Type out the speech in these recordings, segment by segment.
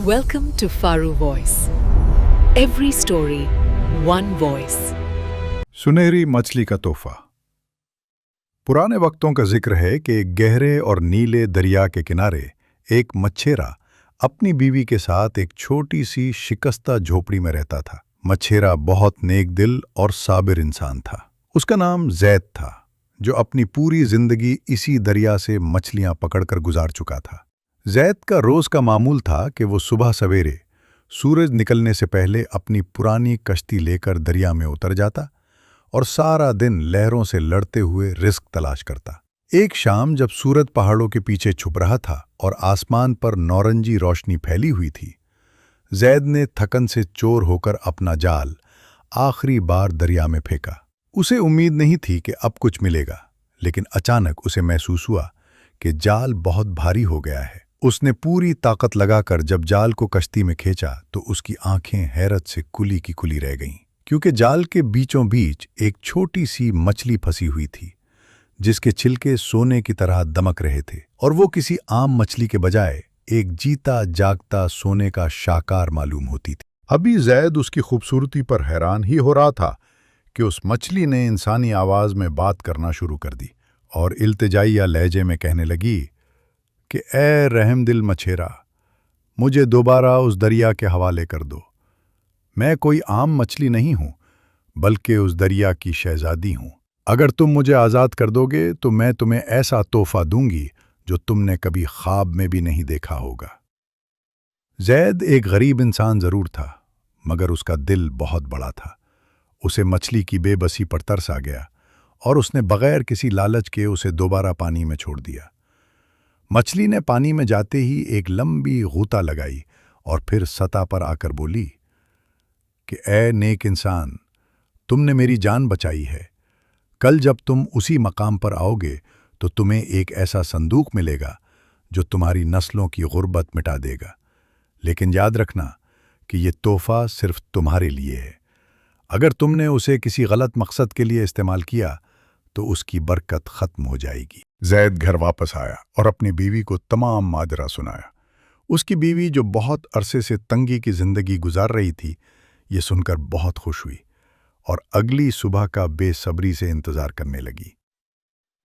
Welcome to Faru Voice. Every story, one voice. सुनहरी मछली का तोहफा। पुराने वक्तों का जिक्र है कि एक गहरे और नीले दरिया के किनारे एक मच्छेरा अपनी बीवी के साथ एक छोटी सी शिकस्ता झोपड़ी में रहता था। मच्छेरा बहुत नेक दिल और साबिर इंसान था। उसका नाम जैद था, जो अपनी पूरी जिंदगी इसी दरिया से मछलियां पकड़कर गुजार चुका था। जैद का रोज का मामूल था कि वो सुबह सवेरे सूरज निकलने से पहले अपनी पुरानी कश्ती लेकर दरिया में उतर जाता और सारा दिन लहरों से लड़ते हुए रिस्क तलाश करता। एक शाम जब सूरज पहाड़ों के पीछे छुप रहा था और आसमान पर नौरंगी रोशनी फैली हुई थी, जैद ने थकन से चोर होकर अपना जाल आखिरी बार दरिया में फेंका। उसे उम्मीद नहीं थी कि अब कुछ मिलेगा, लेकिन अचानक उसे महसूस हुआ कि जाल बहुत भारी हो गया है। उसने पूरी ताकत लगाकर जब जाल को कश्ती में खींचा तो उसकी आंखें हैरत से कुली की कुली रह गईं, क्योंकि जाल के बीचों बीच एक छोटी सी मछली फंसी हुई थी, जिसके छिलके सोने की तरह दमक रहे थे और वो किसी आम मछली के बजाय एक जीता जागता सोने का शाकार मालूम होती थी। अभी जैद उसकी खूबसूरती पर हैरान ही हो रहा था कि उस मछली ने इंसानी आवाज में बात करना शुरू कर दी और इल्तिजाइया लहजे में कहने लगी कि ए रहमदिल मछेरा, मुझे दोबारा उस दरिया के हवाले कर दो। मैं कोई आम मछली नहीं हूं, बल्कि उस दरिया की शहजादी हूं। अगर तुम मुझे आज़ाद कर दोगे तो मैं तुम्हें ऐसा तोहफा दूंगी जो तुमने कभी ख्वाब में भी नहीं देखा होगा। जैद एक गरीब इंसान जरूर था, मगर उसका दिल बहुत बड़ा था। उसे मछली की बेबसी पर तरस आ गया और उसने बगैर किसी लालच के उसे दोबारा पानी में छोड़ दिया। मछली ने पानी में जाते ही एक लंबी गूता लगाई और फिर सतह पर आकर बोली कि ए नेक इंसान, तुमने मेरी जान बचाई है। कल जब तुम उसी मकाम पर आओगे तो तुम्हें एक ऐसा संदूक मिलेगा जो तुम्हारी नस्लों की गुर्बत मिटा देगा। लेकिन याद रखना कि ये तोहफा सिर्फ तुम्हारे लिए है। अगर तुमने उसे किसी गलत मकसद के लिए इस्तेमाल किया तो उसकी बरकत खत्म हो जाएगी। जैद घर वापस आया और अपनी बीवी को तमाम माजरा सुनाया। उसकी बीवी, जो बहुत अरसे से तंगी की जिंदगी गुजार रही थी, ये सुनकर बहुत खुश हुई और अगली सुबह का बेसब्री से इंतजार करने लगी।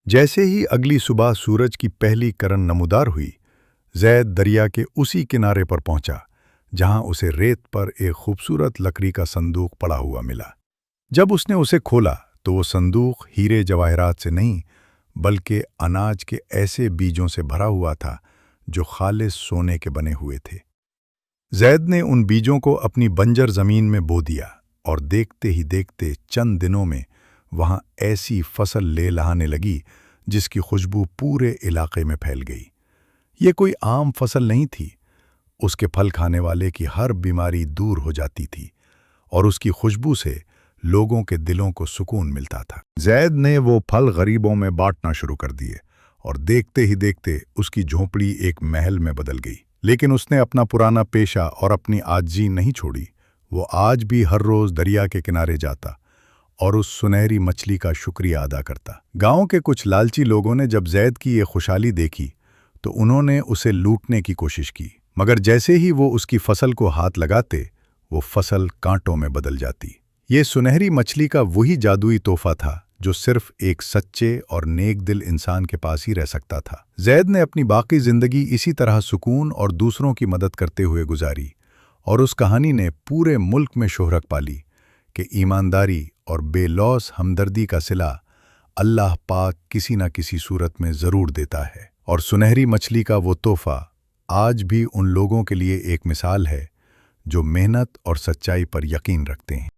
जैसे ही अगली सुबह सूरज की पहली किरण नमूदार हुई, जैद दरिया के उसी किनारे पर पहुंचा जहां उसे रेत पर एक खूबसूरत लकड़ी का संदूक पड़ा हुआ मिला। जब उसने उसे खोला तो वो संदूक हीरे जवाहरात से नहीं, बल्कि अनाज के ऐसे बीजों से भरा हुआ था जो खालिस सोने के बने हुए थे। जैद ने उन बीजों को अपनी बंजर जमीन में बो दिया और देखते ही देखते चंद दिनों में वहां ऐसी फसल ले लहाने लगी जिसकी खुशबू पूरे इलाके में फैल गई। ये कोई आम फसल नहीं थी। उसके फल खाने वाले की हर बीमारी दूर हो जाती थी और उसकी खुशबू से लोगों के दिलों को सुकून मिलता था। जैद ने वो फल गरीबों में बांटना शुरू कर दिए और देखते ही देखते उसकी झोंपड़ी एक महल में बदल गई। लेकिन उसने अपना पुराना पेशा और अपनी आजिज़ी नहीं छोड़ी। वो आज भी हर रोज दरिया के किनारे जाता और उस सुनहरी मछली का शुक्रिया अदा करता। गांव के कुछ लालची लोगों ने जब जैद की ये खुशहाली देखी तो उन्होंने उसे लूटने की कोशिश की, मगर जैसे ही वो उसकी फसल को हाथ लगाते, वो फसल कांटों में बदल जाती। ये सुनहरी मछली का वही जादुई तोहफा था जो सिर्फ एक सच्चे और नेक दिल इंसान के पास ही रह सकता था। जैद ने अपनी बाकी जिंदगी इसी तरह सुकून और दूसरों की मदद करते हुए गुजारी और उस कहानी ने पूरे मुल्क में शोहरत पाली कि ईमानदारी और बेलौस हमदर्दी का सिला अल्लाह पाक किसी न किसी सूरत में ज़रूर देता है। और सुनहरी मछली का वो तोहफा आज भी उन लोगों के लिए एक मिसाल है जो मेहनत और सच्चाई पर यकीन रखते हैं।